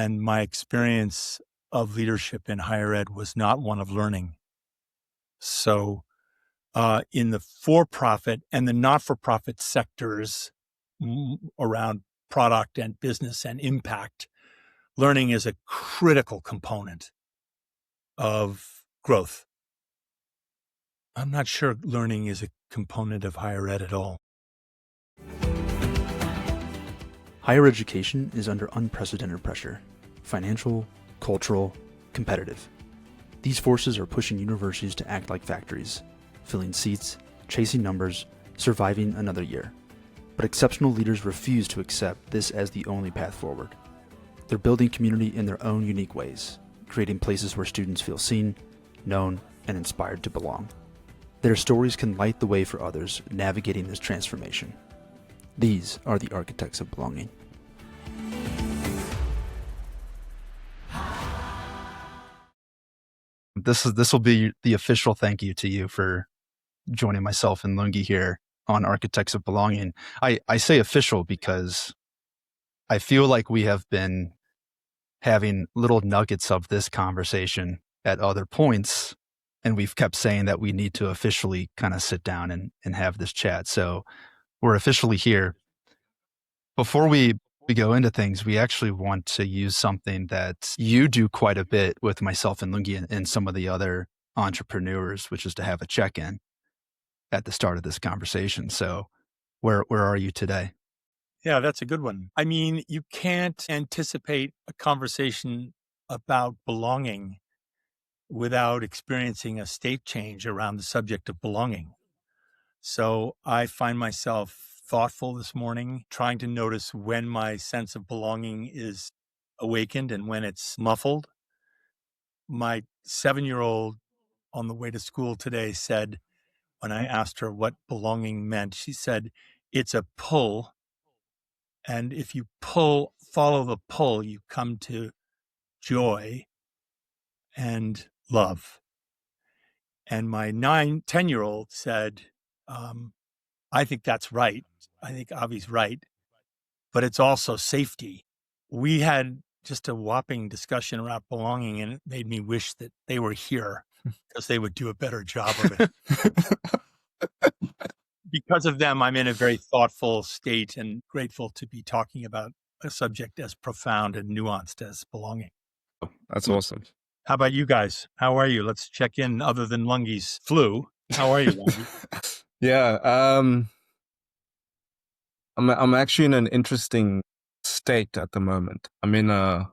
And my experience of leadership in higher ed was not one of learning. So in the for-profit and the not-for-profit sectors around product and business and impact, learning is a critical component of growth. I'm not sure learning is a component of higher ed at all. Higher education is under unprecedented pressure: financial, cultural, competitive. These forces are pushing universities to act like factories, filling seats, chasing numbers, surviving another year. But exceptional leaders refuse to accept this as the only path forward. They're building community in their own unique ways, creating places where students feel seen, known, and inspired to belong. Their stories can light the way for others navigating this transformation. These are the architects of belonging. This will be the official thank you to you for joining myself and Lungi here on Architects of Belonging. I say official because I feel like we have been having little nuggets of this conversation at other points, and we've kept saying that we need to officially kind of sit down and have this chat. So we're officially here. Before we go into things, we actually want to use something that you do quite a bit with myself and Lungi and some of the other entrepreneurs, which is to have a check-in at the start of this conversation. So where are you today? Yeah, that's a good one. I mean, you can't anticipate a conversation about belonging without experiencing a state change around the subject of belonging. So I find myself thoughtful this morning, trying to notice when my sense of belonging is awakened and when it's muffled. My 7-year-old on the way to school today said, when I asked her what belonging meant, she said, it's a pull. And if you follow the pull, you come to joy and love. And my 10-year-old said, I think that's right. I think Avi's right, but it's also safety. We had just a whopping discussion around belonging, and it made me wish that they were here because they would do a better job of it. Because of them, I'm in a very thoughtful state and grateful to be talking about a subject as profound and nuanced as belonging. That's awesome. How about you guys? How are you? Let's check in other than Lungi's flu. How are you, Lungi? Yeah. I'm actually in an interesting state at the moment. I'm in a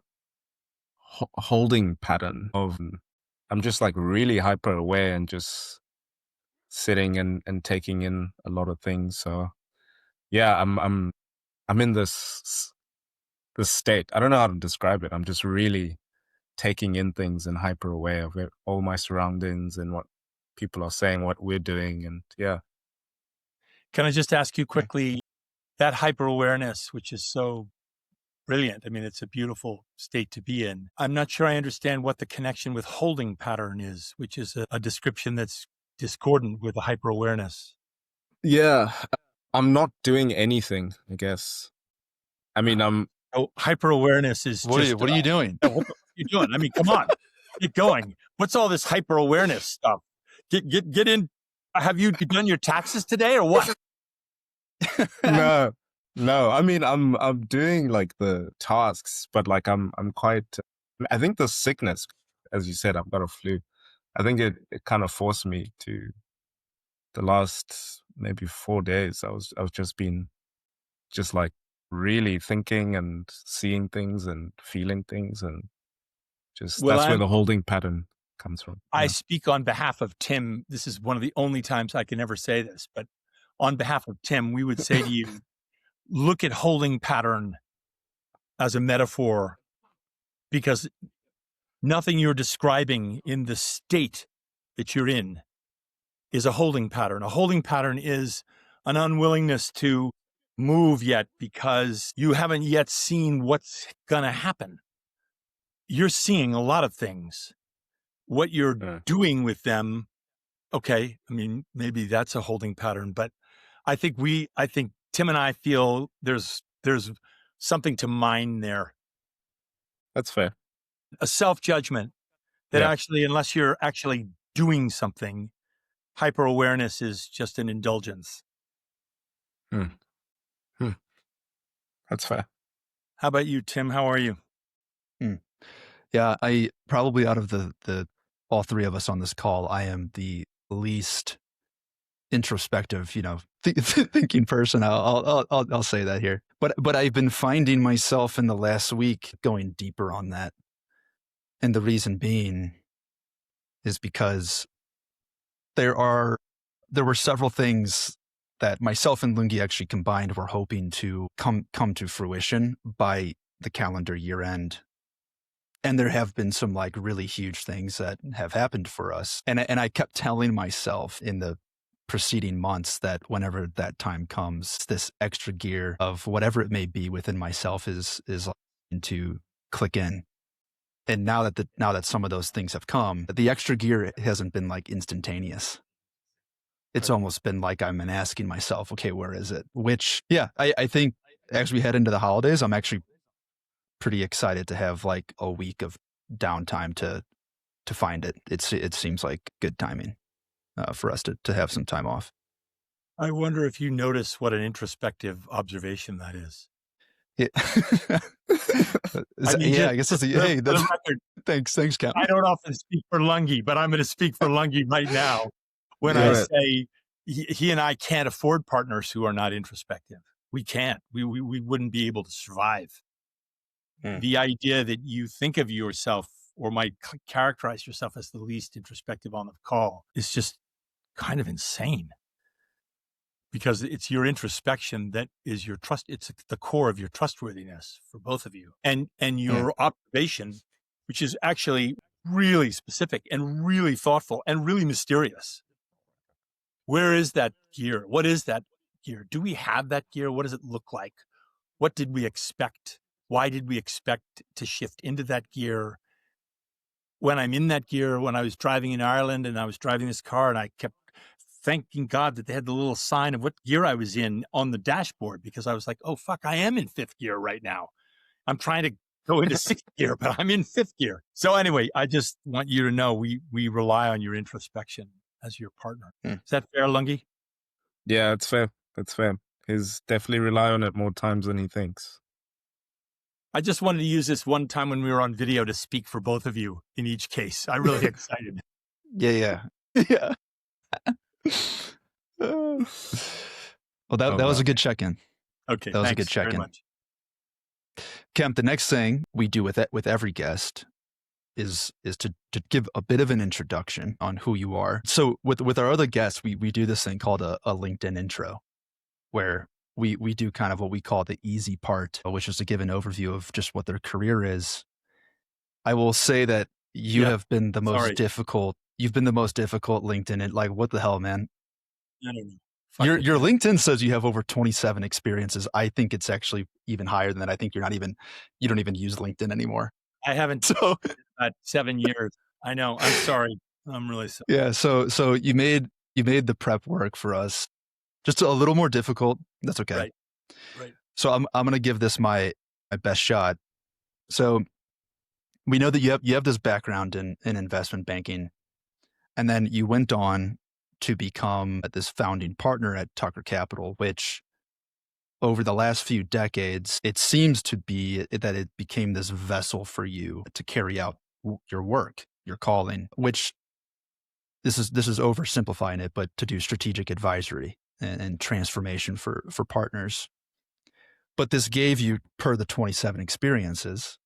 holding pattern of, I'm just like really hyper aware and just sitting and taking in a lot of things. So yeah, I'm in this state. I don't know how to describe it. I'm just really taking in things and hyper aware of it, all my surroundings and what people are saying, what we're doing. And yeah. Can I just ask you quickly, that hyper awareness, which is so brilliant. I mean, it's a beautiful state to be in. I'm not sure I understand what the connection with holding pattern is, which is a description that's discordant with the hyper awareness. Yeah, I'm not doing anything, I guess. I mean, hyper awareness is what are you doing? What are you doing? I mean, come on, get going. What's all this hyper awareness stuff? Get in. Have you done your taxes today or what? No. I mean, I'm doing like the tasks, but like I'm quite. I think the sickness, as you said, I've got a flu. I think it kind of forced me to. The last maybe 4 days, I was just like really thinking and seeing things and feeling things, and just that's where the holding pattern comes from. I speak on behalf of Tim. This is one of the only times I can ever say this, but on behalf of Tim, we would say to you, look at holding pattern as a metaphor, because nothing you're describing in the state that you're in is a holding pattern. A holding pattern is an unwillingness to move yet because you haven't yet seen what's going to happen. You're seeing a lot of things. What you're doing with them, okay, I mean, maybe that's a holding pattern, but I think Tim and I feel there's something to mine there. That's fair. A self-judgment that Yeah. actually, unless you're actually doing something, hyper-awareness is just an indulgence. Hmm. That's fair. How about you, Tim? How are you? Yeah, I probably out of the all three of us on this call, I am the least introspective, thinking person. I'll say that here. But I've been finding myself in the last week going deeper on that, and the reason being is because there were several things that myself and Lungi actually combined were hoping to come to fruition by the calendar year end. And there have been some like really huge things that have happened for us. And I kept telling myself in the preceding months that whenever that time comes, this extra gear of whatever it may be within myself is to click in. And now that some of those things have come, the extra gear hasn't been like instantaneous. It's almost been like I'm asking myself, okay, where is it? Which, yeah, I think as we head into the holidays, I'm actually pretty excited to have like a week of downtime to find it. It seems like good timing for us to have some time off. I wonder if you notice what an introspective observation that is. Yeah, I mean, I guess it's hey. for the record, Thanks, Kemp. I don't often speak for Lungi, but I'm going to speak for Lungi right now when Do I it. say he and I can't afford partners who are not introspective. We can't. We wouldn't be able to survive. The idea that you think of yourself or might characterize yourself as the least introspective on the call is just kind of insane, because it's your introspection that is your trust. It's the core of your trustworthiness for both of you, and your observation, which is actually really specific and really thoughtful and really mysterious. Where is that gear? What is that gear? Do we have that gear? What does it look like? What did we expect? Why did we expect to shift into that gear? When I'm in that gear, when I was driving in Ireland and I was driving this car and I kept thanking God that they had the little sign of what gear I was in on the dashboard, because I was like, oh, fuck, I am in fifth gear right now. I'm trying to go into sixth gear, but I'm in fifth gear. So anyway, I just want you to know we rely on your introspection as your partner. Is that fair, Lungi? Yeah, it's fair. That's fair. He's definitely rely on it more times than he thinks. I just wanted to use this one time when we were on video to speak for both of you in each case. I'm really excited. Yeah. Well, that was a good check-in. Okay, That was a thanks good very check-in. much. Kemp, the next thing we do with every guest is to give a bit of an introduction on who you are. So with our other guests, we do this thing called a LinkedIn intro, where we do kind of what we call the easy part, which is to give an overview of just what their career is. I will say that you have been the most difficult. You've been the most difficult LinkedIn. And like, what the hell, man? I don't know. Your LinkedIn says you have over 27 experiences. I think it's actually even higher than that. I think you don't even use LinkedIn anymore. I haven't So 7 years. I know. I'm sorry. I'm really sorry. yeah. So you made the prep work for us just a little more difficult. That's okay. Right. So I'm going to give this my best shot. So we know that you have this background in investment banking, and then you went on to become this founding partner at Tucker Capital, which over the last few decades, it seems to be that it became this vessel for you to carry out your work, your calling, which this is oversimplifying it, but to do strategic advisory and transformation for partners. But this gave you, per the 27 experiences,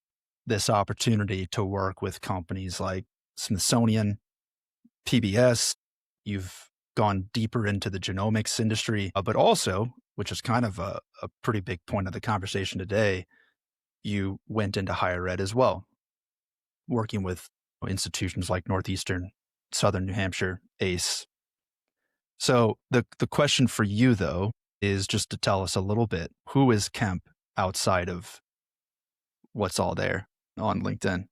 this opportunity to work with companies like Smithsonian, PBS. You've gone deeper into the genomics industry, but also, which is kind of a pretty big point of the conversation today, you went into higher ed as well, working with institutions like Northeastern, Southern New Hampshire, ACE. So the question for you, though, is just to tell us a little bit, who is Kemp outside of what's all there on LinkedIn?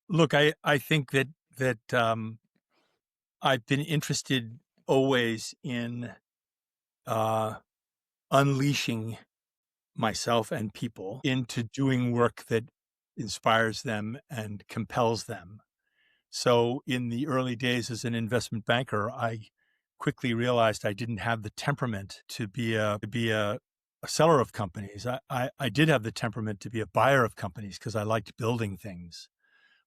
Look, I think that I've been interested always in unleashing myself and people into doing work that inspires them and compels them. So in the early days as an investment banker, I quickly realized I didn't have the temperament to be a seller of companies. I did have the temperament to be a buyer of companies because I liked building things,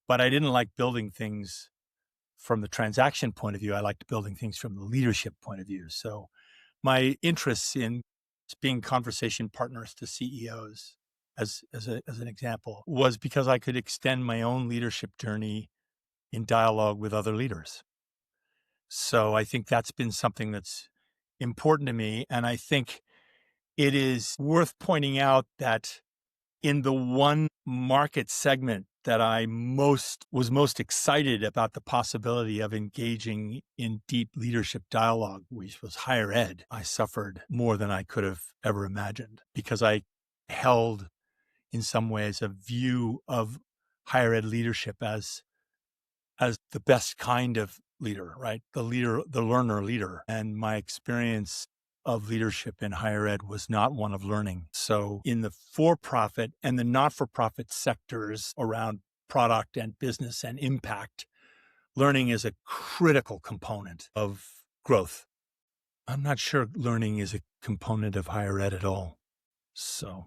but I didn't like building things from the transaction point of view. I liked building things from the leadership point of view. So my interests in being conversation partners to CEOs, as an example, was because I could extend my own leadership journey in dialogue with other leaders. So I think that's been something that's important to me. And I think it is worth pointing out that in the one market segment that I was most excited about the possibility of engaging in deep leadership dialogue, which was higher ed, I suffered more than I could have ever imagined because I held in some ways a view of higher ed leadership as the best kind of leader, right? The learner leader. And my experience of leadership in higher ed was not one of learning. So in the for-profit and the not-for-profit sectors around product and business and impact, learning is a critical component of growth. I'm not sure learning is a component of higher ed at all. So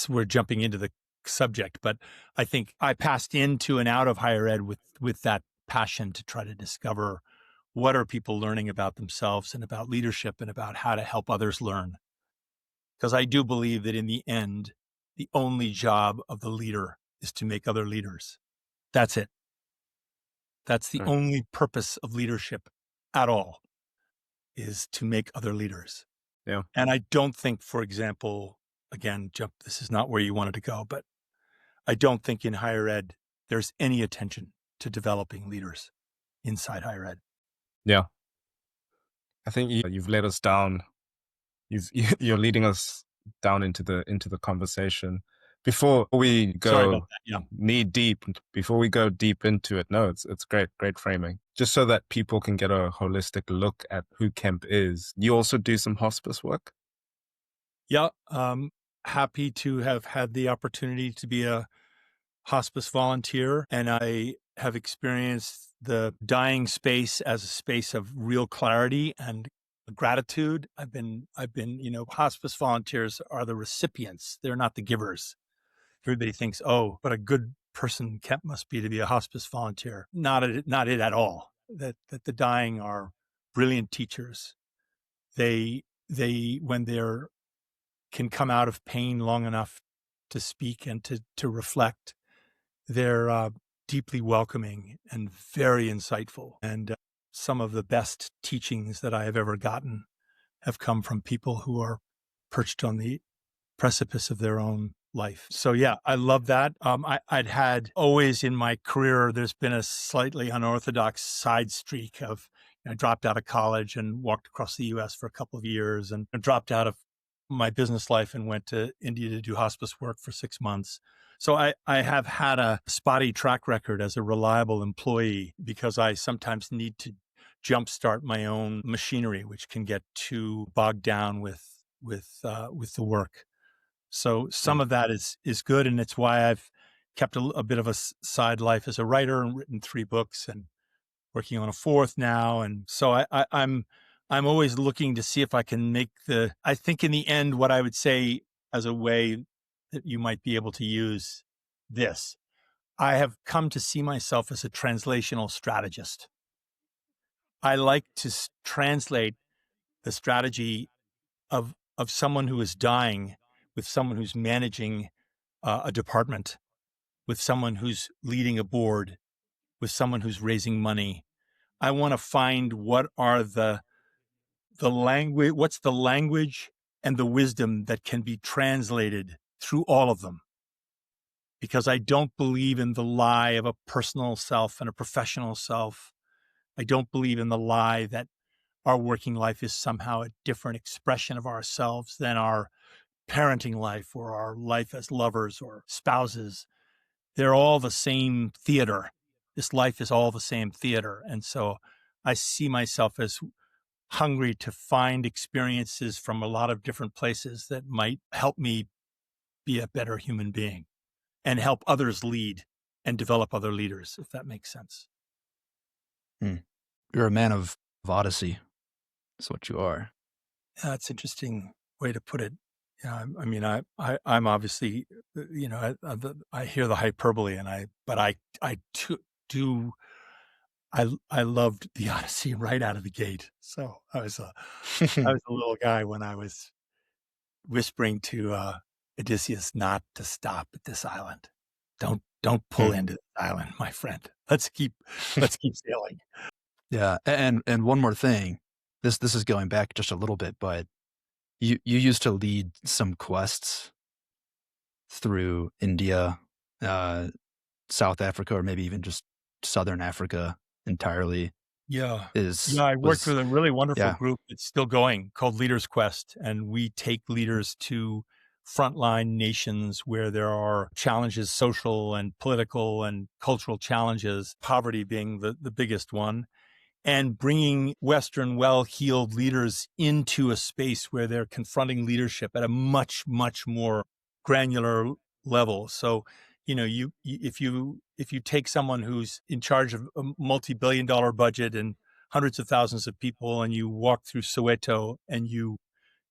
we're jumping into the subject, but I think I passed into and out of higher ed with that passion to try to discover what are people learning about themselves and about leadership and about how to help others learn. Because I do believe that in the end, the only job of the leader is to make other leaders. That's it. That's the only purpose of leadership at all, is to make other leaders. Yeah. And I don't think, for example, again, this is not where you wanted to go, but I don't think in higher ed, there's any attention to developing leaders inside higher ed. Yeah. I think you've led us down. You're leading us down into the conversation. Before we Sorry about go that. Yeah. knee deep, before we go deep into it, no, it's great framing. Just so that people can get a holistic look at who Kemp is. You also do some hospice work? Yeah. Happy to have had the opportunity to be a hospice volunteer, and I have experienced the dying space as a space of real clarity and gratitude. I've been, hospice volunteers are the recipients. They're not the givers. Everybody thinks, oh, what a good person Kemp must be to be a hospice volunteer. Not it at all. That the dying are brilliant teachers. They when they're can come out of pain long enough to speak and to reflect, they're deeply welcoming and very insightful. And some of the best teachings that I have ever gotten have come from people who are perched on the precipice of their own life. So yeah, I love that. I'd had always in my career, there's been a slightly unorthodox side streak of, I dropped out of college and walked across the US for a couple of years and dropped out of my business life and went to India to do hospice work for 6 months. So I have had a spotty track record as a reliable employee because I sometimes need to jumpstart my own machinery, which can get too bogged down with the work. So some of that is good, and it's why I've kept a bit of a side life as a writer and written 3 books and working on a 4th now. And so I'm always looking to see if I can make I think in the end, what I would say as a way that you might be able to use this, I have come to see myself as a translational strategist. I like to translate the strategy of someone who is dying with someone who's managing a department, with someone who's leading a board, with someone who's raising money. I want to find what are the language, what's the language and the wisdom that can be translated through all of them. Because I don't believe in the lie of a personal self and a professional self. I don't believe in the lie that our working life is somehow a different expression of ourselves than our parenting life or our life as lovers or spouses. They're all the same theater. This life is all the same theater. And so I see myself as hungry to find experiences from a lot of different places that might help me be a better human being. and help others lead and develop other leaders, if that makes sense. You're a man of odyssey. That's what you are. That's an interesting way to put it. Yeah, I mean, I'm obviously, I hear the hyperbole, but I do, I loved the Odyssey right out of the gate. So I was a little guy when I was whispering to Odysseus not to stop at this island. Don't pull into this island, my friend. Let's keep sailing. Yeah, and one more thing. This is going back just a little bit, but you used to lead some quests through India, South Africa, or maybe even just Southern Africa entirely. Yeah. I worked with a really wonderful group that's still going called Leaders Quest, and we take leaders to frontline nations where there are challenges, social and political and cultural challenges, poverty being the biggest one, and bringing Western well-heeled leaders into a space where they're confronting leadership at a much, much more granular level. So, if you take someone who's in charge of a multi-billion-dollar budget and hundreds of thousands of people, and you walk through Soweto and you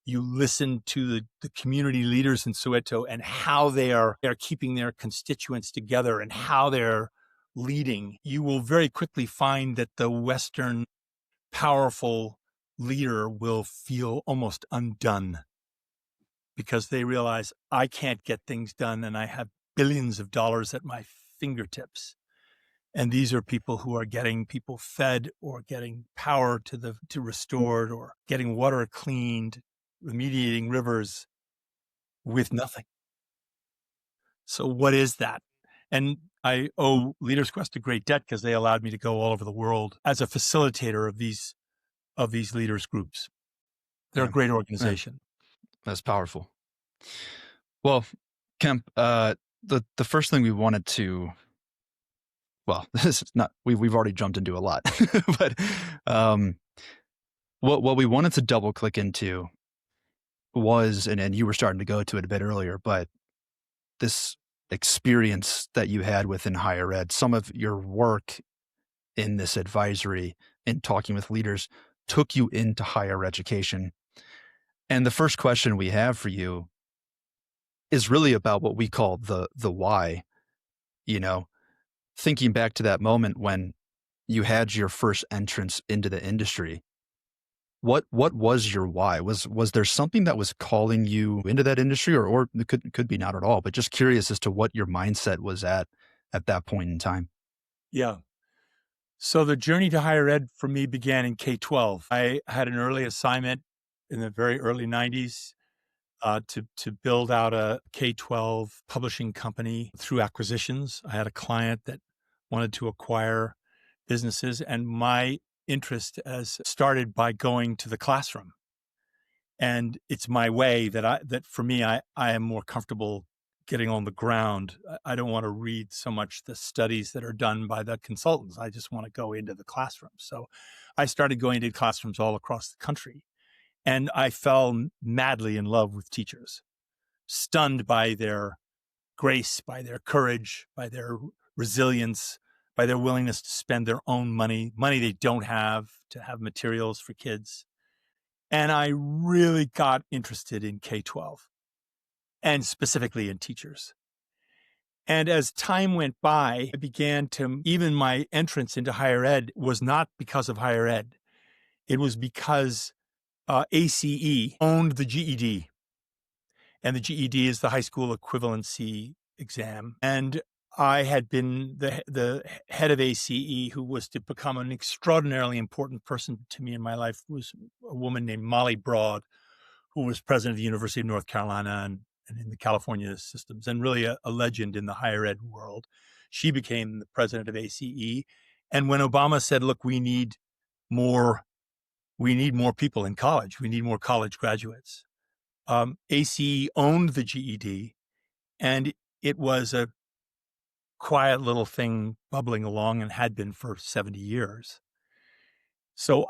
listen to the community leaders in Soweto and how they're keeping their constituents together and how they're leading, you will very quickly find that the Western powerful leader will feel almost undone because they realize I can't get things done and I have billions of dollars at my fingertips. And these are people who are getting people fed or getting power to restored or getting water cleaned, remediating rivers with nothing. So what is that? And I owe Leaders Quest a great debt because they allowed me to go all over the world as a facilitator of these leaders groups. They're a great organization. That's powerful. Well, Kemp, the first thing we wanted to, well, this is not, we've already jumped into a lot, but what we wanted to double click into was, and you were starting to go to it a bit earlier, but this experience that you had within higher ed, some of your work in this advisory and talking with leaders took you into higher education. And the first question we have for you is really about what we call the why. Thinking back to that moment when you had your first entrance into the industry, what was your why? Was there something that was calling you into that industry, or it could be not at all, but just curious as to what your mindset was at that point in time? Yeah. So the journey to higher ed for me began in K-12. I had an early assignment in the very early 90s to build out a K-12 publishing company through acquisitions. I had a client that wanted to acquire businesses, and my interest started by going to the classroom. And it's my way that for me, I am more comfortable getting on the ground. I don't want to read so much the studies that are done by the consultants. I just want to go into the classroom. So I started going to classrooms all across the country. And I fell madly in love with teachers, stunned by their grace, by their courage, by their resilience, by their willingness to spend their own money they don't have to have materials for kids. And I really got interested in K-12 and specifically in teachers. And as time went by, I began even my entrance into higher ed was not because of higher ed. It was because ACE owned the GED. And the GED is the high school equivalency exam. And I had been the head of ACE, who was to become an extraordinarily important person to me in my life, was a woman named Molly Broad, who was president of the University of North Carolina and in the California systems, and really a legend in the higher ed world. She became the president of ACE. And when Obama said, look, we need more people in college, we need more college graduates, ACE owned the GED, and it was a quiet little thing bubbling along and had been for 70 years. So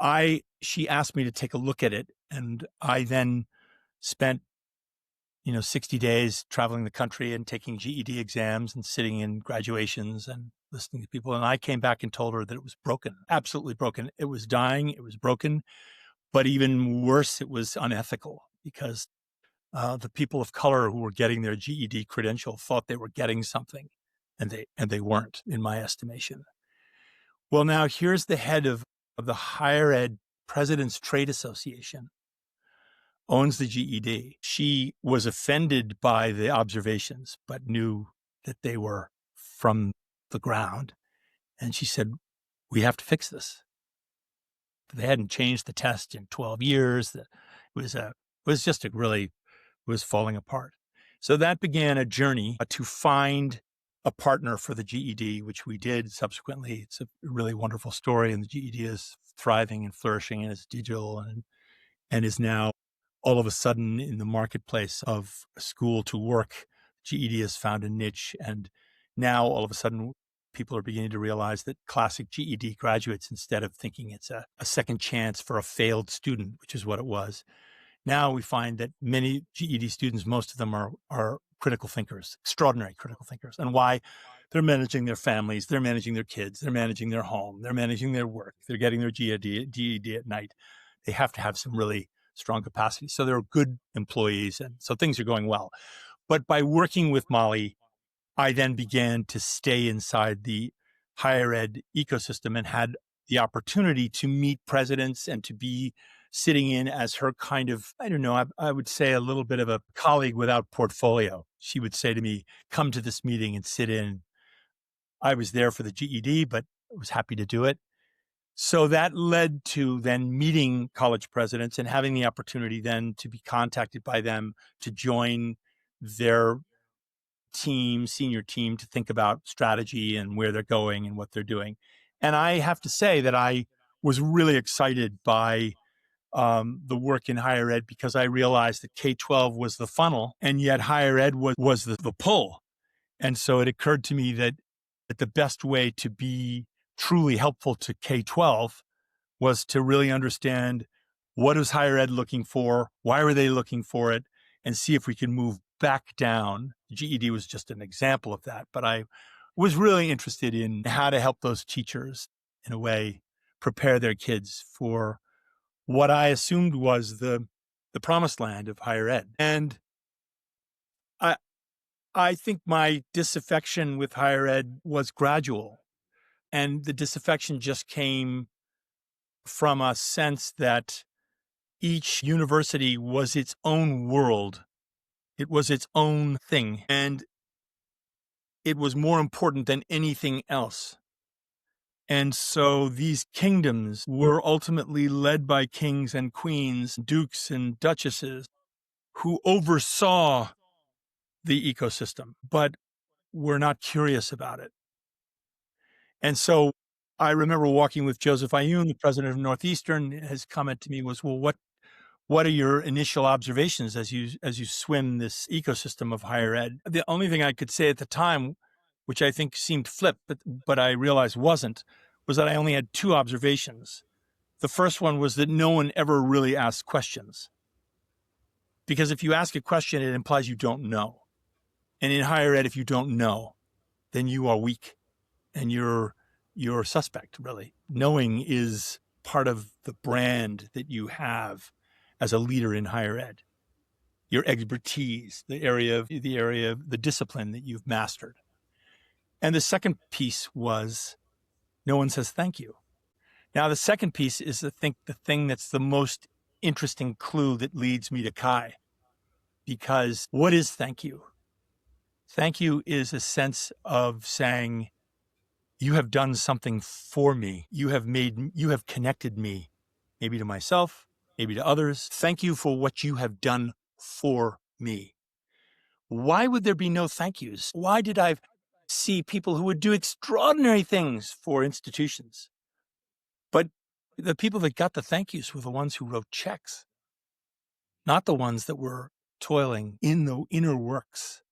she asked me to take a look at it, and I then spent 60 days traveling the country and taking GED exams and sitting in graduations and listening to people. And I came back and told her that it was broken, absolutely broken. It was dying. It was broken. But even worse, it was unethical because the people of color who were getting their GED credential thought they were getting something, and they weren't, in my estimation. Well, now here's the head of the Higher Ed President's Trade Association, owns the GED. She was offended by the observations, but knew that they were from the ground. And she said, we have to fix this. They hadn't changed the test in 12 years. It was falling apart. So that began a journey to find a partner for the GED, which we did subsequently. It's a really wonderful story, and the GED is thriving and flourishing and is digital and is now all of a sudden in the marketplace of school to work. GED has found a niche, and now all of a sudden people are beginning to realize that classic GED graduates, instead of thinking it's a second chance for a failed student, which is what it was, now we find that many GED students, most of them are critical thinkers, extraordinary critical thinkers. And why? They're managing their families, they're managing their kids, they're managing their home, they're managing their work, they're getting their GED at night. They have to have some really strong capacity. So they're good employees, and so things are going well. But by working with Molly, I then began to stay inside the higher ed ecosystem and had the opportunity to meet presidents and to be sitting in as her kind of, I would say a little bit of a colleague without portfolio. She would say to me, come to this meeting and sit in. I was there for the GED, but I was happy to do it. So that led to then meeting college presidents and having the opportunity then to be contacted by them to join their team, senior team, to think about strategy and where they're going and what they're doing. And I have to say that I was really excited by the work in higher ed, because I realized that K-12 was the funnel and yet higher ed was the pull. And so it occurred to me that the best way to be truly helpful to K-12 was to really understand what is higher ed looking for, why were they looking for it, and see if we can move back down. GED was just an example of that, but I was really interested in how to help those teachers, in a way, prepare their kids for what I assumed was the promised land of higher ed. And I think my disaffection with higher ed was gradual. And the disaffection just came from a sense that each university was its own world. It was its own thing. And it was more important than anything else. And so these kingdoms were ultimately led by kings and queens, dukes and duchesses, who oversaw the ecosystem, but were not curious about it. And so I remember walking with Joseph Ayoun, the president of Northeastern. His comment to me was, well, what are your initial observations as you swim this ecosystem of higher ed? The only thing I could say at the time, which I think seemed flip, but I realized wasn't, was that I only had two observations. The first one was that no one ever really asked questions. Because if you ask a question, it implies you don't know. And in higher ed, if you don't know, then you are weak and you're suspect, really. Knowing is part of the brand that you have as a leader in higher ed. Your expertise, the area of the discipline that you've mastered. And the second piece was no one says thank you. Now, the second piece is, I think, the thing that's the most interesting clue that leads me to Kai. Because what is thank you? Thank you is a sense of saying, you have done something for me. You have connected me, maybe to myself, maybe to others. Thank you for what you have done for me. Why would there be no thank yous? Why did I see people who would do extraordinary things for institutions? But the people that got the thank yous were the ones who wrote checks, not the ones that were toiling in the inner works.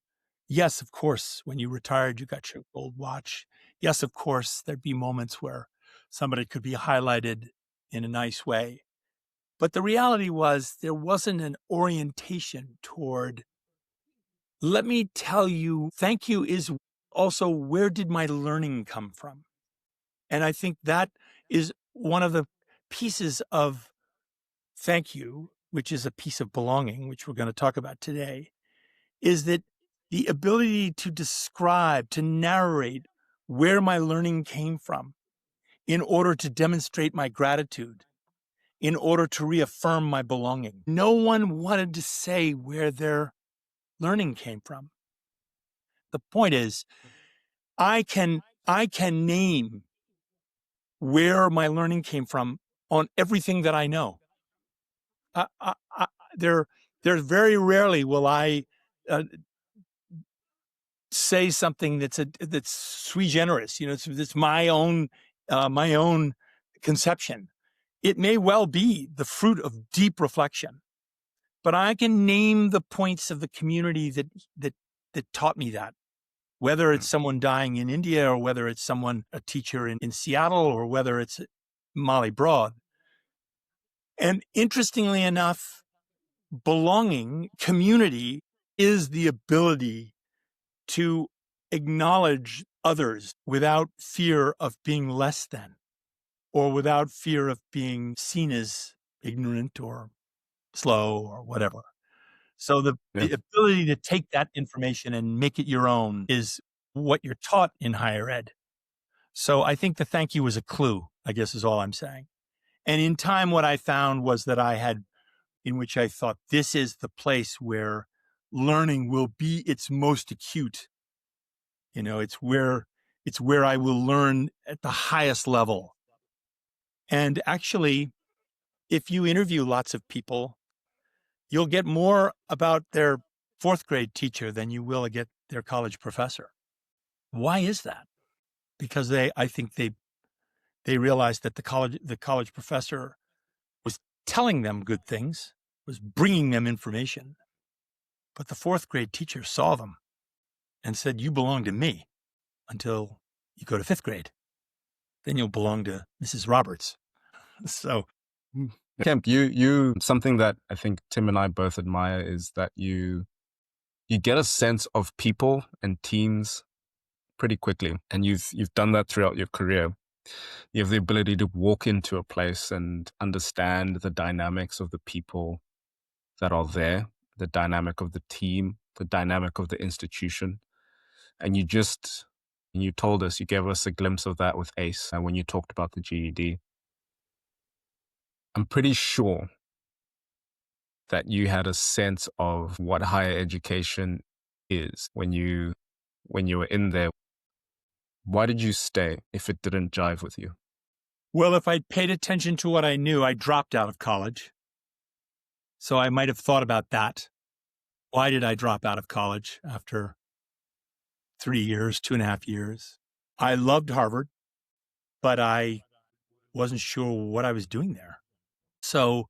Yes, of course, when you retired, you got your gold watch. Yes, of course, there'd be moments where somebody could be highlighted in a nice way. But the reality was there wasn't an orientation toward let me tell you, thank you is also where did my learning come from? And I think that is one of the pieces of thank you, which is a piece of belonging, which we're going to talk about today, is that the ability to describe, to narrate where my learning came from in order to demonstrate my gratitude, in order to reaffirm my belonging. No one wanted to say where their learning came from. The point is, I can name where my learning came from on everything that I know. There very rarely will I say something that's sui generis. It's my own conception. It may well be the fruit of deep reflection, but I can name the points of the community that taught me that. Whether it's someone dying in India, or whether it's a teacher in Seattle, or whether it's Molly Broad. And interestingly enough, belonging, community, is the ability to acknowledge others without fear of being less than, or without fear of being seen as ignorant or slow or whatever. So the ability to take that information and make it your own is what you're taught in higher ed. So I think the thank you was a clue, I guess is all I'm saying. And in time, what I found was that in which I thought this is the place where learning will be its most acute. It's where I will learn at the highest level. And actually, if you interview lots of people, you'll get more about their fourth grade teacher than you will get their college professor. Why is that? Because I think they realized that the college professor was telling them good things, was bringing them information, but the fourth grade teacher saw them and said, "You belong to me until you go to fifth grade. Then you'll belong to Mrs. Roberts." So, Kemp, you something that I think Tim and I both admire is that you get a sense of people and teams pretty quickly, and you've done that throughout your career. You have the ability to walk into a place and understand the dynamics of the people that are there, the dynamic of the team, the dynamic of the institution. And you told us, you gave us a glimpse of that with ACE when you talked about the GED. I'm pretty sure that you had a sense of what higher education is when you were in there. Why did you stay if it didn't jive with you? well, if I'd paid attention to what I knew, I dropped out of college. So I might have thought about that. Why did I drop out of college after 3 years, 2.5 years? I loved Harvard, but I wasn't sure what I was doing there. So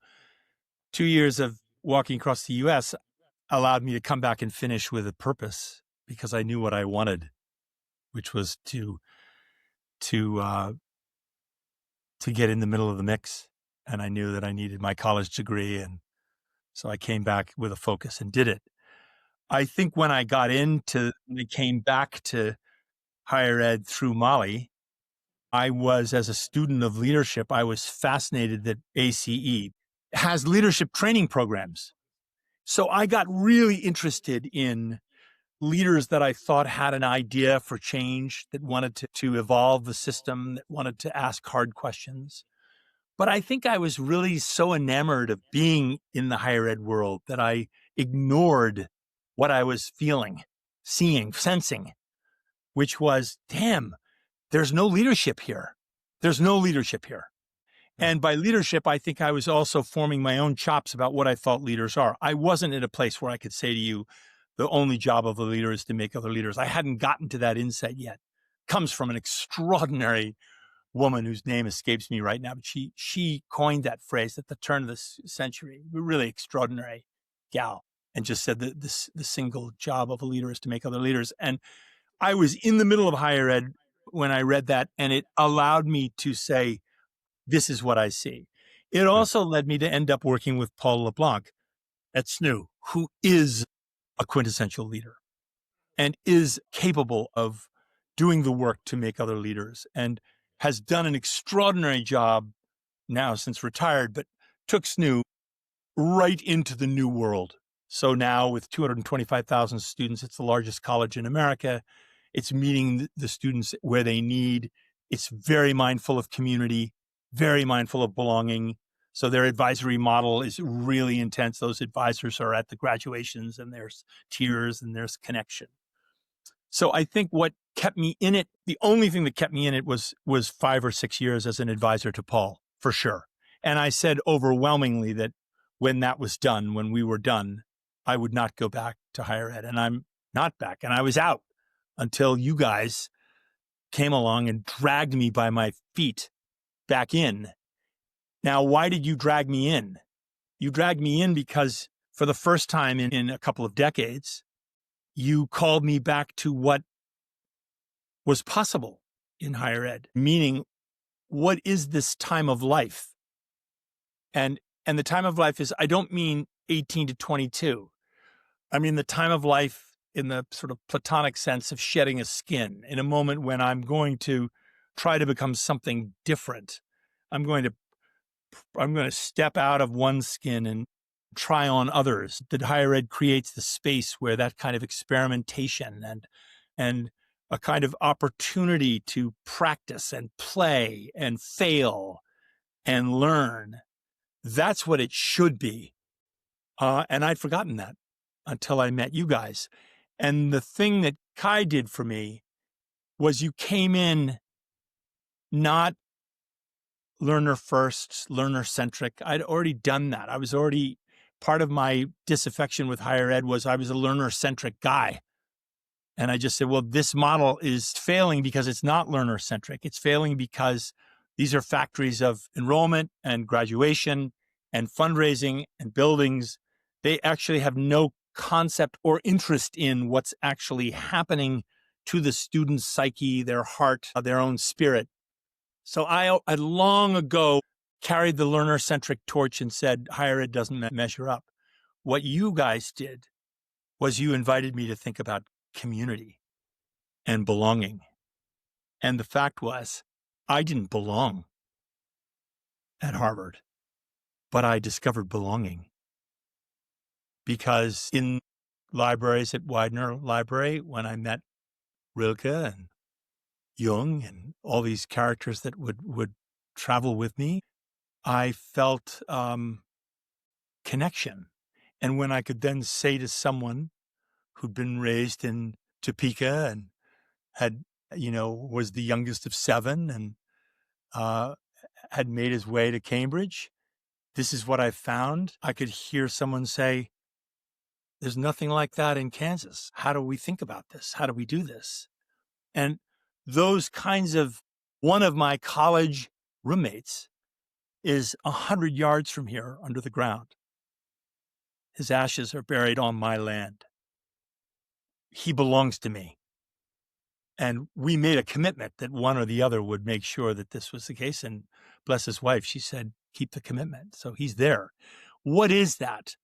2 years of walking across the U.S. allowed me to come back and finish with a purpose, because I knew what I wanted, which was to get in the middle of the mix. And I knew that I needed my college degree. And so I came back with a focus and did it. I think when I came back to higher ed through Molly, as a student of leadership, I was fascinated that ACE has leadership training programs. So I got really interested in leaders that I thought had an idea for change, that wanted to evolve the system, that wanted to ask hard questions. But I think I was really so enamored of being in the higher ed world that I ignored what I was feeling, seeing, sensing, which was, damn, there's no leadership here. There's no leadership here. And by leadership, I think I was also forming my own chops about what I thought leaders are. I wasn't at a place where I could say to you, the only job of a leader is to make other leaders. I hadn't gotten to that insight yet. Comes from an extraordinary woman whose name escapes me right now, but she coined that phrase at the turn of the century. Really extraordinary gal, and just said that the single job of a leader is to make other leaders. And I was in the middle of higher ed when I read that, and it allowed me to say, this is what I see. It also led me to end up working with Paul LeBlanc at SNU, who is a quintessential leader. and is capable of doing the work to make other leaders, and has done an extraordinary job now since retired, but took SNU right into the new world. So now with 225,000 students, it's the largest college in America. It's meeting the students where they need. It's very mindful of community, very mindful of belonging. So their advisory model is really intense. Those advisors are at the graduations, and there's tears and there's connection. So I think what kept me in it, the only thing that kept me in it was 5 or 6 years as an advisor to Paul, for sure. And I said overwhelmingly that when that was done, when we were done, I would not go back to higher ed. And I'm not back. And I was out until you guys came along and dragged me by my feet back in. Now, why did you drag me in? You dragged me in because for the first time in a couple of decades, you called me back to what was possible in higher ed, meaning what is this time of life? And the time of life is, I don't mean 18 to 22. I mean the time of life in the sort of platonic sense of shedding a skin, in a moment when I'm going to try to become something different. I'm going to step out of one skin and try on others. That higher ed creates the space where that kind of experimentation and a kind of opportunity to practice and play and fail and learn. That's what it should be. And I'd forgotten that until I met you guys. And the thing that Kai did for me was you came in not learner first, learner centric. I'd already done that. I was already, part of my disaffection with higher ed was I was a learner centric guy. And I just said, well, this model is failing because it's not learner centric. It's failing because these are factories of enrollment and graduation and fundraising and buildings. They actually have no concept or interest in what's actually happening to the student's psyche, their heart, their own spirit. So I long ago carried the learner-centric torch and said, higher ed doesn't measure up. What you guys did was you invited me to think about community and belonging. And the fact was, I didn't belong at Harvard, but I discovered belonging. Because in libraries at Widener Library, when I met Rilke and Jung and all these characters that would travel with me, I felt connection. And when I could then say to someone who'd been raised in Topeka and had, was the youngest of 7 and had made his way to Cambridge, this is what I found. I could hear someone say, there's nothing like that in Kansas. How do we think about this? How do we do this? And those kinds of, one of my college roommates is 100 yards from here under the ground. His ashes are buried on my land. He belongs to me. And we made a commitment that one or the other would make sure that this was the case. And bless his wife, she said, keep the commitment. So he's there. What is that?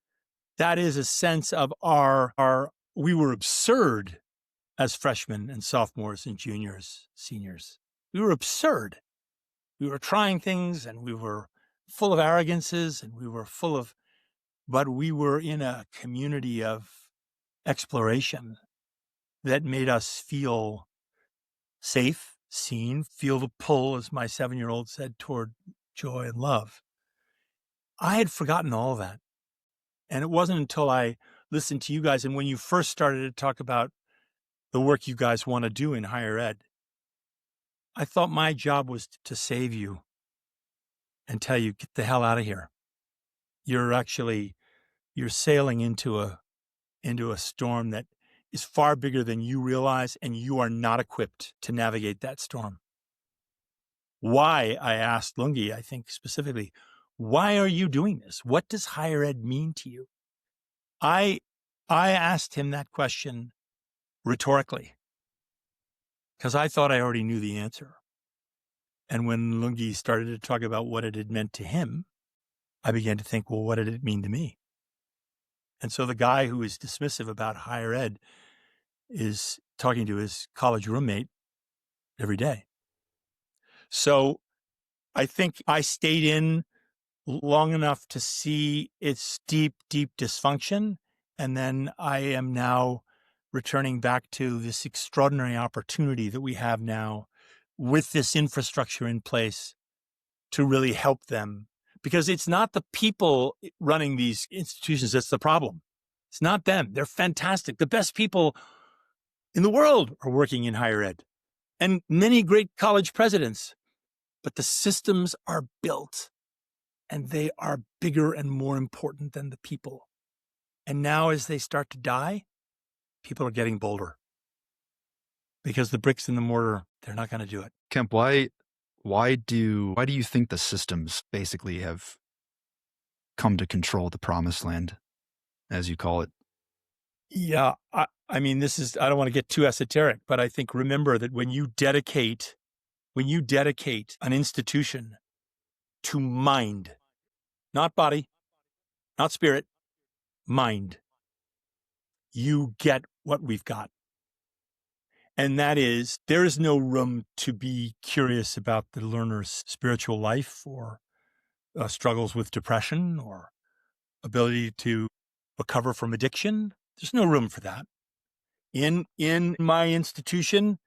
That is a sense of we were absurd as freshmen and sophomores and juniors, seniors. We were absurd. We were trying things and we were full of arrogances and we were but we were in a community of exploration that made us feel safe, seen, feel the pull, as my 7-year-old said, toward joy and love. I had forgotten all of that. And it wasn't until I listened to you guys, and when you first started to talk about the work you guys want to do in higher ed, I thought my job was to save you and tell you, get the hell out of here. You're sailing into a storm that is far bigger than you realize, and you are not equipped to navigate that storm. Why, I asked Lungi, I think specifically, why are you doing this? What does higher ed mean to you? I asked him that question rhetorically because I thought I already knew the answer. And when Lungi started to talk about what it had meant to him, I began to think, well, what did it mean to me? And so the guy who is dismissive about higher ed is talking to his college roommate every day. So I think I stayed in long enough to see its deep, deep dysfunction. And then I am now returning back to this extraordinary opportunity that we have now with this infrastructure in place to really help them. Because it's not the people running these institutions that's the problem. It's not them. They're fantastic. The best people in the world are working in higher ed, and many great college presidents. But the systems are built, and they are bigger and more important than the people. And now as they start to die, people are getting bolder. Because the bricks and the mortar, they're not going to do it. Kemp, why do you think the systems basically have come to control the promised land, as you call it? Yeah, I mean, I don't want to get too esoteric, but I think remember that when you dedicate an institution to mind, not body, not spirit, mind, you get what we've got. And that is, there is no room to be curious about the learner's spiritual life or struggles with depression or ability to recover from addiction. There's no room for that. In my institution,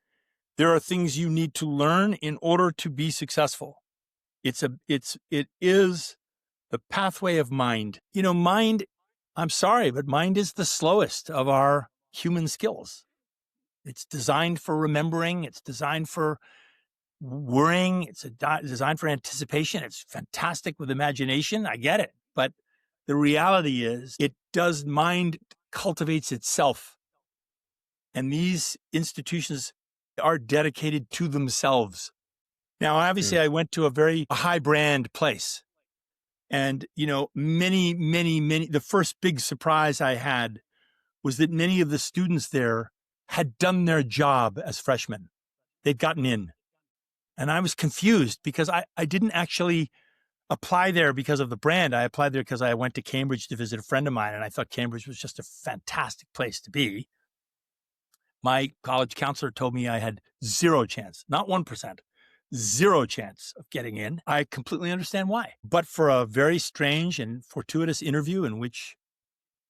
there are things you need to learn in order to be successful. It is the pathway of mind. Mind, I'm sorry, but mind is the slowest of our human skills. It's designed for remembering. It's designed for worrying. It's designed for anticipation. It's fantastic with imagination. I get it. But the reality is mind cultivates itself. And these institutions are dedicated to themselves. Now, obviously, I went to a very high brand place. And, many, the first big surprise I had was that many of the students there had done their job as freshmen. They'd gotten in. And I was confused because I didn't actually apply there because of the brand. I applied there because I went to Cambridge to visit a friend of mine, and I thought Cambridge was just a fantastic place to be. My college counselor told me I had zero chance, not 1%, zero chance of getting in. I completely understand why. But for a very strange and fortuitous interview in which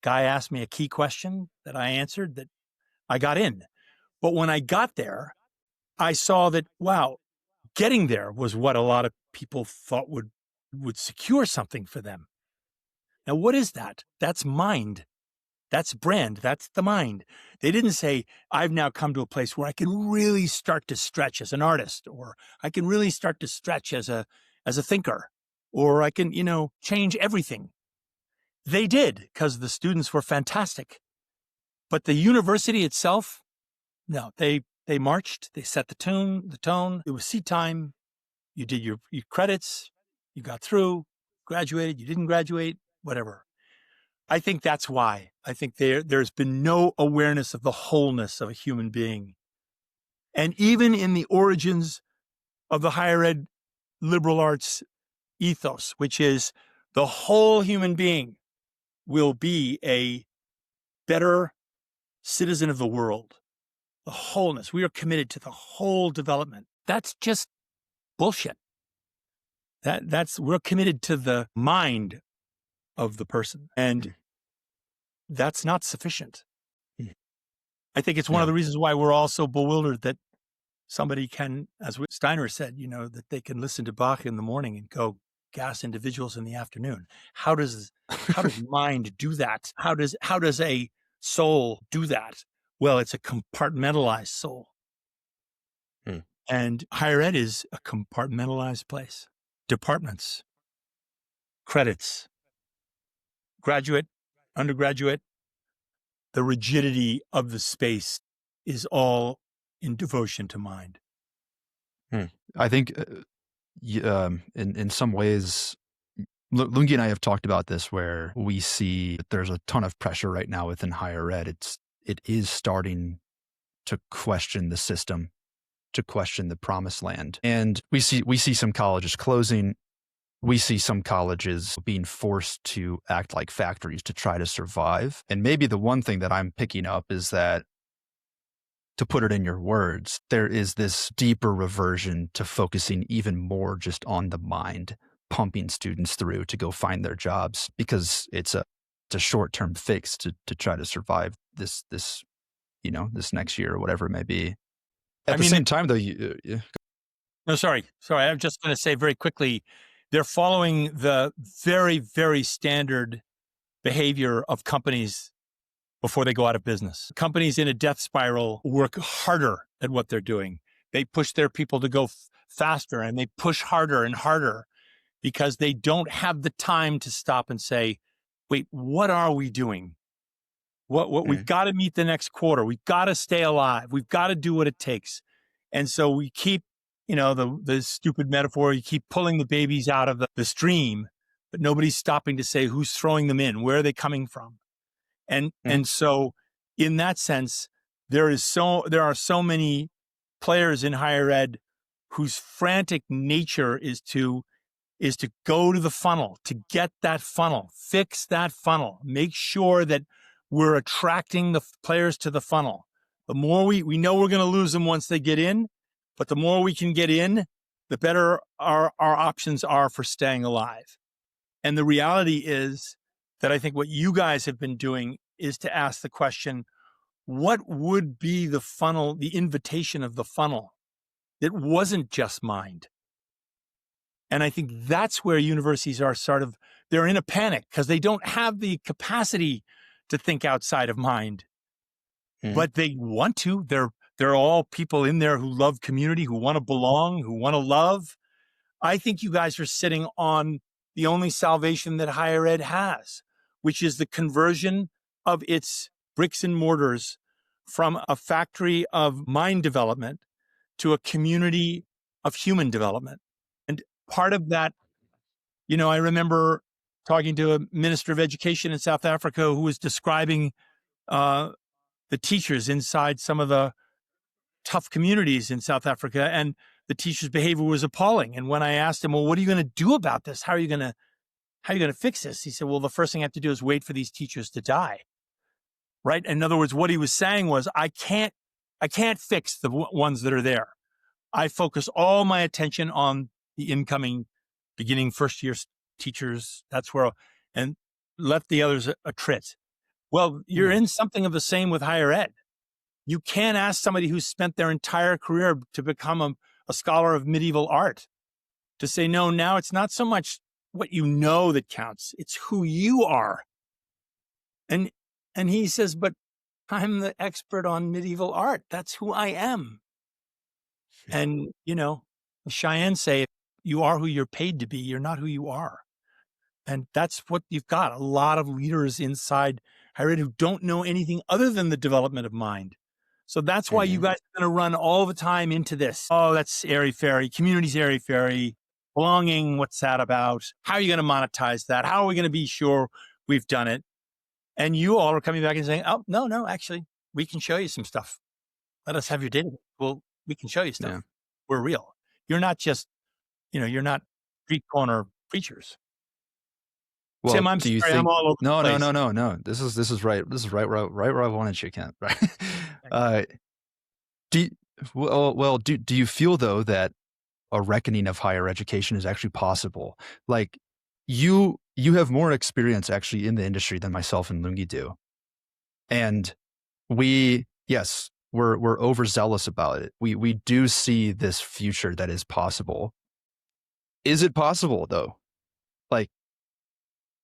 guy asked me a key question that I answered, that I got in. But when I got there, I saw that, wow, getting there was what a lot of people thought would secure something for them. Now, what is that? That's mind. That's brand. That's the mind. They didn't say, I've now come to a place where I can really start to stretch as an artist, or I can really start to stretch as a thinker, or I can, change everything. They did, because the students were fantastic. But the university itself, no, they marched, they set the tone. It was seat time. You did your credits, you got through, graduated, you didn't graduate, whatever. I think that's why. I think there's been no awareness of the wholeness of a human being. And even in the origins of the higher ed liberal arts ethos, which is the whole human being will be a better citizen of the world. The wholeness. We are committed to the whole development. That's just bullshit. We're committed to the mind of the person. And that's not sufficient. I think it's one of the reasons why we're all so bewildered that somebody can, as Steiner said, that they can listen to Bach in the morning and go gas individuals in the afternoon. How does mind do that? How does a soul do that? Well, it's a compartmentalized soul. And higher ed is a compartmentalized place. Departments, credits, graduate, undergraduate. The rigidity of the space is all in devotion to mind. I think in some ways, Lungi and I have talked about this, where we see that there's a ton of pressure right now within higher ed. It is starting to question the system, to question the promised land. And we see some colleges closing. We see some colleges being forced to act like factories to try to survive. And maybe the one thing that I'm picking up is that to put it in your words, there is this deeper reversion to focusing even more just on the mind, pumping students through to go find their jobs because it's a short-term fix to try to survive this this next year or whatever it may be. At the same time, though, no, sorry. I'm just going to say very quickly, they're following the very, very standard behavior of companies before they go out of business. Companies in a death spiral work harder at what they're doing. They push their people to go faster, and they push harder and harder because they don't have the time to stop and say, wait, what are we doing? We've got to meet the next quarter. We've got to stay alive. We've got to do what it takes. And so we keep, the stupid metaphor, you keep pulling the babies out of the stream, but nobody's stopping to say who's throwing them in, where are they coming from? And so in that sense, there are so many players in higher ed whose frantic nature is to go to the funnel, to get that funnel, fix that funnel, make sure that we're attracting the players to the funnel. The more we know we're going to lose them once they get in, but the more we can get in, the better our options are for staying alive. And the reality is that I think what you guys have been doing is to ask the question, what would be the funnel, the invitation of the funnel that wasn't just mind? And I think that's where universities are they're in a panic because they don't have the capacity to think outside of mind, but they want to. They're all people in there who love community, who want to belong, who want to love. I think you guys are sitting on the only salvation that higher ed has, which is the conversion of its bricks and mortars from a factory of mind development to a community of human development. And part of that, I remember talking to a minister of education in South Africa who was describing the teachers inside some of the tough communities in South Africa, and the teachers' behavior was appalling. And when I asked him, well, what are you going to do about this? How are you going to fix this? He said, well, the first thing I have to do is wait for these teachers to die. Right? In other words, what he was saying was, I can't fix the ones that are there. I focus all my attention on the incoming, beginning first year teachers. That's where, and let the others attrit. Well, you're in something of the same with higher ed. You can't ask somebody who's spent their entire career to become a scholar of medieval art to say, no, now it's not so much what you know that counts. It's who you are. And he says, but I'm the expert on medieval art. That's who I am. And, the Cheyenne say, you are who you're paid to be. You're not who you are. And that's what you've got. A lot of leaders inside higher ed who don't know anything other than the development of mind. So that's why you guys are going to run all the time into this. Oh, that's airy-fairy. Community's airy-fairy. Belonging, what's that about? How are you going to monetize that? How are we going to be sure we've done it? And you all are coming back and saying, oh, no, actually, we can show you some stuff. Let us have your data. Well, we can show you stuff. Yeah. We're real. You're not just, you're not street corner preachers. Well, Tim, I'm sorry, I'm all over no, the place. No. This is right. This is right where I wanted you, Kemp. Right. Do you feel though that a reckoning of higher education is actually possible? Like you have more experience actually in the industry than myself and Lungi do, and we're overzealous about it. We do see this future that is possible. Is it possible though? Like,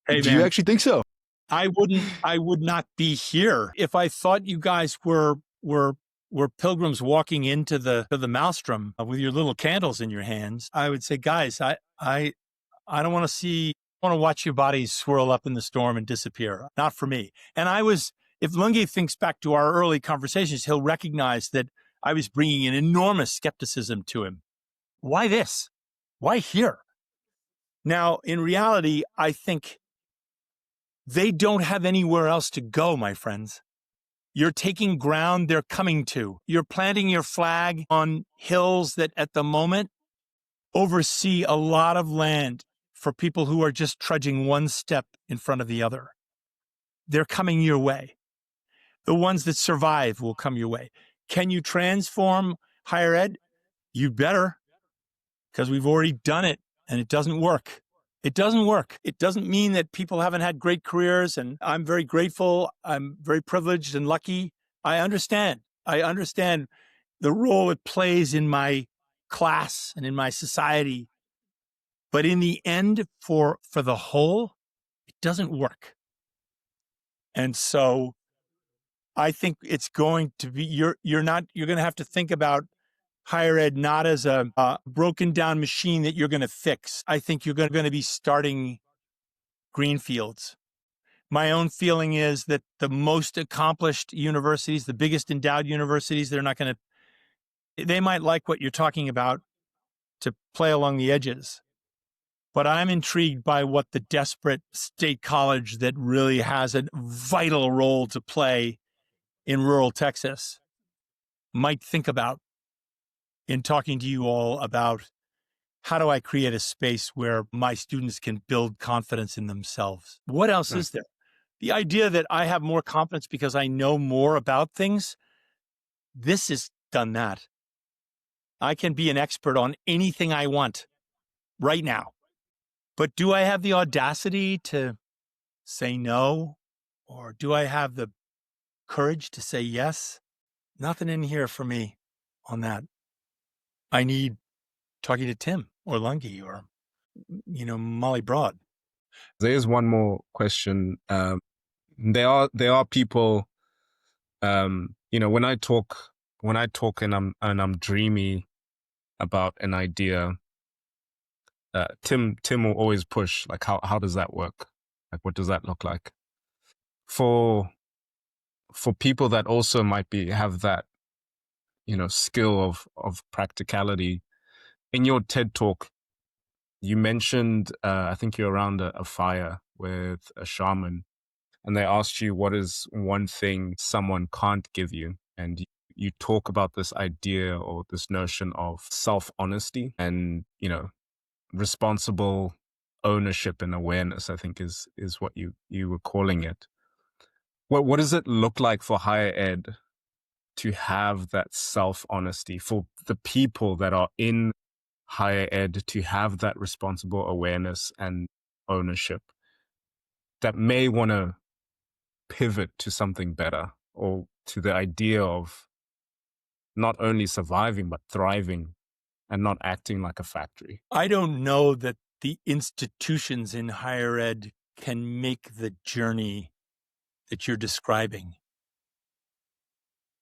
hey, do you actually think so? I would not be here if I thought you guys were pilgrims walking into the maelstrom with your little candles in your hands. I would say, guys, I don't want to watch your bodies swirl up in the storm and disappear. Not for me. And if Lungi thinks back to our early conversations, he'll recognize that I was bringing an enormous skepticism to him. Why this? Why here? Now, in reality, I think they don't have anywhere else to go, my friends. You're taking ground they're coming to. You're planting your flag on hills that at the moment oversee a lot of land for people who are just trudging one step in front of the other. They're coming your way. The ones that survive will come your way. Can you transform higher ed? You better, because we've already done it and it doesn't work. It doesn't work. It doesn't mean that people haven't had great careers, and I'm very grateful. I'm very privileged and lucky. I understand. I understand the role it plays in my class and in my society. But in the end, for the whole, it doesn't work. And so I think it's going to be, you're going to have to think about higher ed not as a broken down machine that you're going to fix. I think you're going to be starting greenfields. My own feeling is that the most accomplished universities, the biggest endowed universities, they might like what you're talking about to play along the edges. But I'm intrigued by what the desperate state college that really has a vital role to play in rural Texas might think about in talking to you all about how do I create a space where my students can build confidence in themselves? What else is there? The idea that I have more confidence because I know more about things, this has done that. I can be an expert on anything I want right now. But do I have the audacity to say no? Or do I have the courage to say yes? Nothing in here for me on that. I need talking to Tim or Lungi or, Molly Broad. There's one more question. There are people, when I talk and I'm dreamy about an idea, Tim will always push, like, how does that work? Like, what does that look like? For people that also might have that, skill of practicality. In your TED talk, you mentioned, I think you're around a fire with a shaman, and they asked you, what is one thing someone can't give you? And you talk about this idea or this notion of self-honesty and, responsible ownership and awareness, I think is what you were calling it. What does it look like for higher ed to have that self-honesty, for the people that are in higher ed to have that responsible awareness and ownership that may want to pivot to something better or to the idea of not only surviving, but thriving and not acting like a factory? I don't know that the institutions in higher ed can make the journey that you're describing.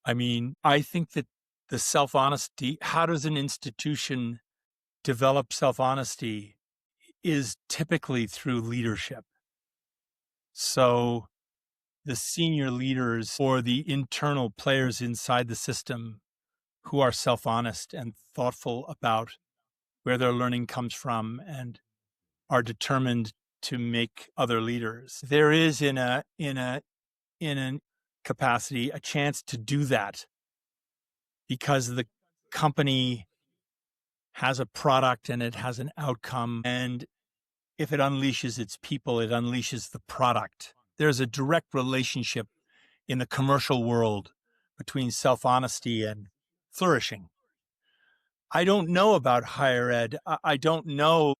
I mean, I think that the self-honesty, how does an institution develop self-honesty, is typically through leadership. So the senior leaders or the internal players inside the system who are self-honest and thoughtful about where their learning comes from and are determined to make other leaders. There is in a capacity a chance to do that because the company has a product and it has an outcome, and if it unleashes its people, it unleashes the product. There's a direct relationship in the commercial world between self-honesty and flourishing. I don't know about higher ed. I don't know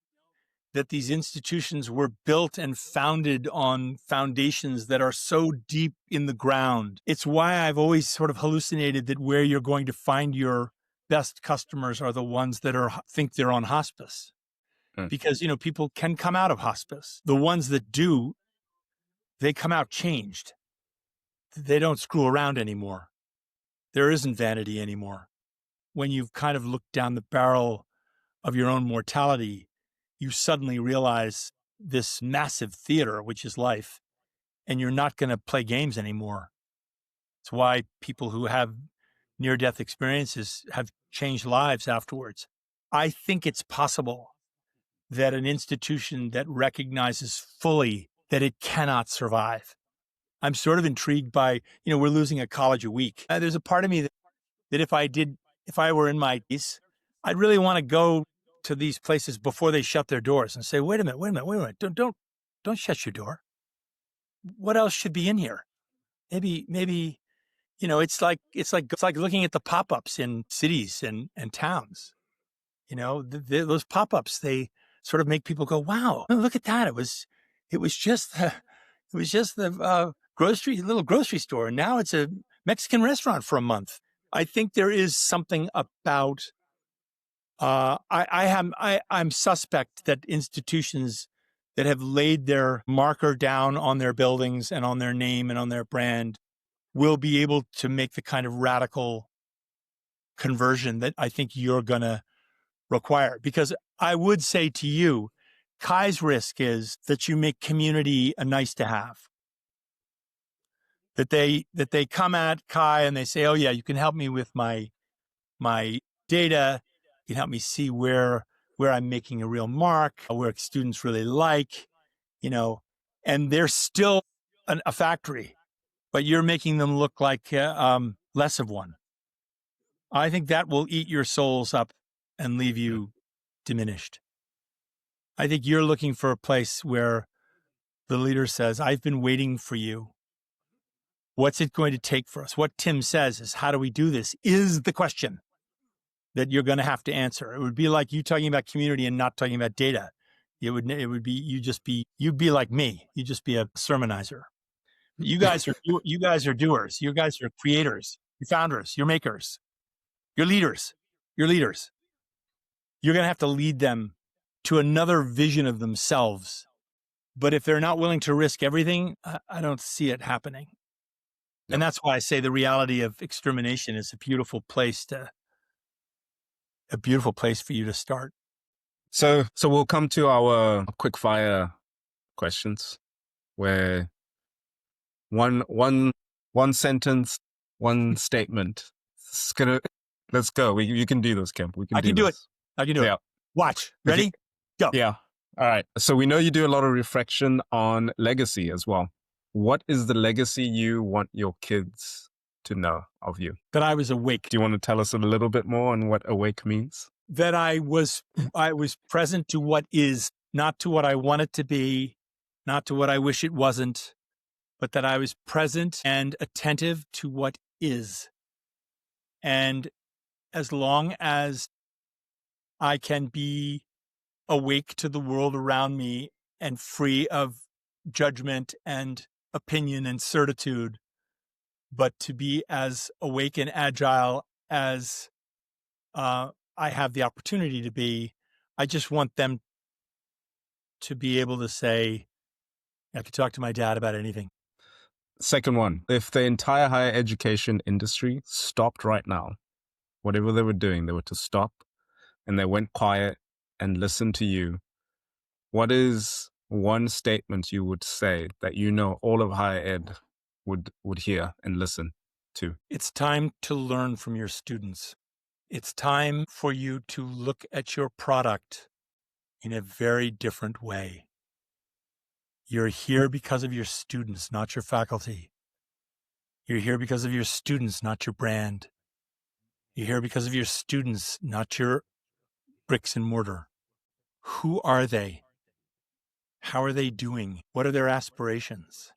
that these institutions were built and founded on foundations that are so deep in the ground. It's why I've always sort of hallucinated that where you're going to find your best customers are the ones that think they're on hospice. Because, people can come out of hospice. The ones that do, they come out changed. They don't screw around anymore. There isn't vanity anymore. When you've kind of looked down the barrel of your own mortality, you suddenly realize this massive theater, which is life, and you're not going to play games anymore. It's why people who have near-death experiences have changed lives afterwards. I think it's possible that an institution that recognizes fully that it cannot survive. I'm sort of intrigued by, we're losing a college a week. There's a part of me that if I were in my piece, I'd really want to go to these places before they shut their doors and say, wait a minute. Don't shut your door. What else should be in here? Maybe it's like looking at the pop-ups in cities and towns. Those pop-ups, they sort of make people go, "Wow, look at that! It was just the little grocery store, and now it's a Mexican restaurant for a month." I think there is something about. I'm suspect that institutions that have laid their marker down on their buildings and on their name and on their brand will be able to make the kind of radical conversion that I think you're going to require. Because I would say to you, Kai's risk is that you make community a nice to have. That they come at Kai and they say, "Oh yeah, you can help me with my data. You can help me see where I'm making a real mark, where students really like, and they're still a factory, but you're making them look like less of one." I think that will eat your souls up and leave you diminished. I think you're looking for a place where the leader says, "I've been waiting for you. What's it going to take for us?" What Tim says is, "How do we do this?" is the question that you're going to have to answer. It would be like you talking about community and not talking about data. It would be you'd be like me. You'd just be a sermonizer. You guys are doers. You guys are creators. You're founders. You're makers. You're leaders. You're leaders. You're going to have to lead them to another vision of themselves. But if they're not willing to risk everything, I don't see it happening. And that's why I say the reality of extermination is a beautiful place for you to start. So we'll come to our quick fire questions, where one sentence, one statement. Let's go. You can do this, Kemp. I can do it. Yeah. Watch. Ready? Go. Yeah. All right. So we know you do a lot of reflection on legacy as well. What is the legacy you want your kids to know of you? That I was awake. Do you want to tell us a little bit more on what awake means? That I was present to what is, not to what I want it to be, not to what I wish it wasn't, but that I was present and attentive to what is. And as long as I can be awake to the world around me and free of judgment and opinion and certitude, but to be as awake and agile as I have the opportunity to be, I just want them to be able to say, "I could talk to my dad about anything." Second one, if the entire higher education industry stopped right now, whatever they were doing, they were to stop and they went quiet and listened to you, what is one statement you would say that all of higher ed would hear and listen to? It's time to learn from your students. It's time for you to look at your product in a very different way. You're here because of your students, not your faculty. You're here because of your students, not your brand. You're here because of your students, not your bricks and mortar. Who are they? How are they doing? What are their aspirations?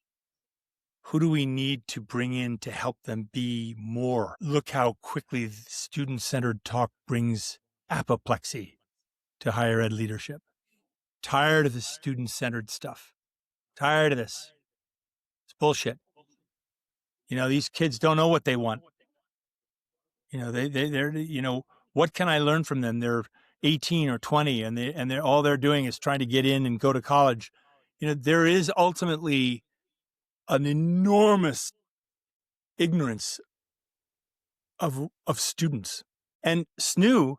Who do we need to bring in to help them be more? Look how quickly student-centered talk brings apoplexy to higher ed leadership. Tired of the student-centered stuff. Tired of this. It's bullshit. These kids don't know what they want. They're, what can I learn from them? They're 18 or 20 and they're all they're doing is trying to get in and go to college. There is ultimately an enormous ignorance of students. And SNU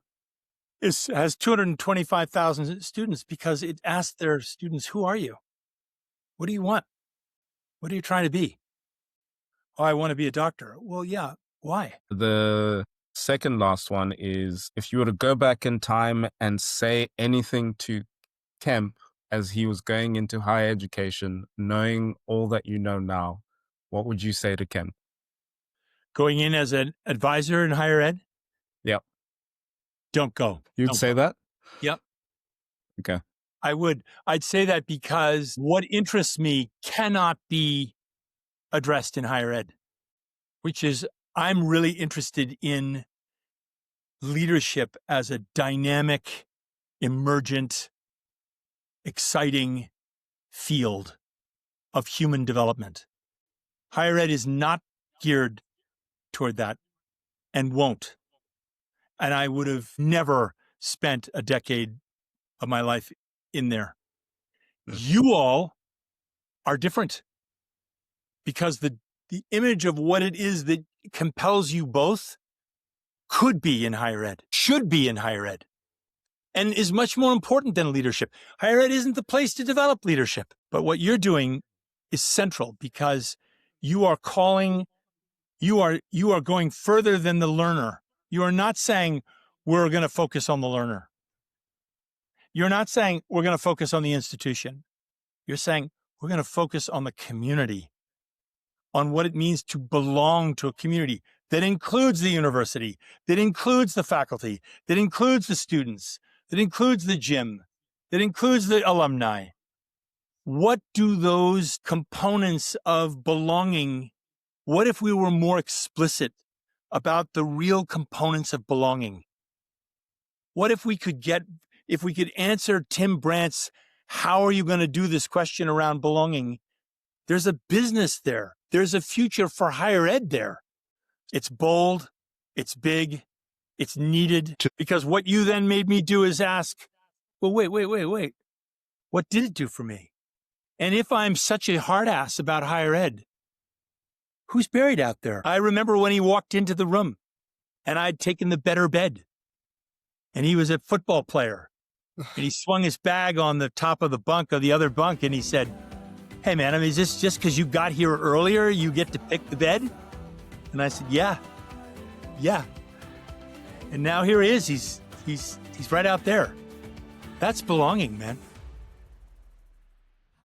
has 225,000 students because it asked their students, "Who are you? What do you want? What are you trying to be?" "Oh, I want to be a doctor." "Well, yeah. Why?" The second last one is, if you were to go back in time and say anything to Kemp as he was going into higher education, knowing all that you know now, what would you say to Kemp? Going in as an advisor in higher ed? Yep. Don't go. You'd say that? Yep. Okay. I would. I'd say that because what interests me cannot be addressed in higher ed. which is I'm really interested in leadership as a dynamic, emergent, exciting field of human development. Higher ed is not geared toward that and won't. And I would have never spent a decade of my life in there. You all are different because the image of what it is that compels you both could be in higher ed, should be in higher ed, and is much more important than leadership. Higher ed isn't the place to develop leadership, but what you're doing is central because you are calling, you are going further than the learner. You are not saying we're going to focus on the learner. You're not saying we're going to focus on the institution. You're saying we're going to focus on the community, on what it means to belong to a community that includes the university, that includes the faculty, that includes the students, that includes the gym, that includes the alumni. What do those components of belonging, what if we were more explicit about the real components of belonging? What if we could answer Tim Brandt's, how are you going to do this question around belonging? There's a business there. There's a future for higher ed there. It's bold. It's big. It's needed. Because what you then made me do is ask, well, wait. What did it do for me? And if I'm such a hard ass about higher ed, who's buried out there? I remember when he walked into the room and I'd taken the better bed and he was a football player and he swung his bag on the top of the bunk of the other bunk and he said, hey man, I mean, is this just because you got here earlier, you get to pick the bed? And I said, yeah. And now here he is. He's right out there. That's belonging, man.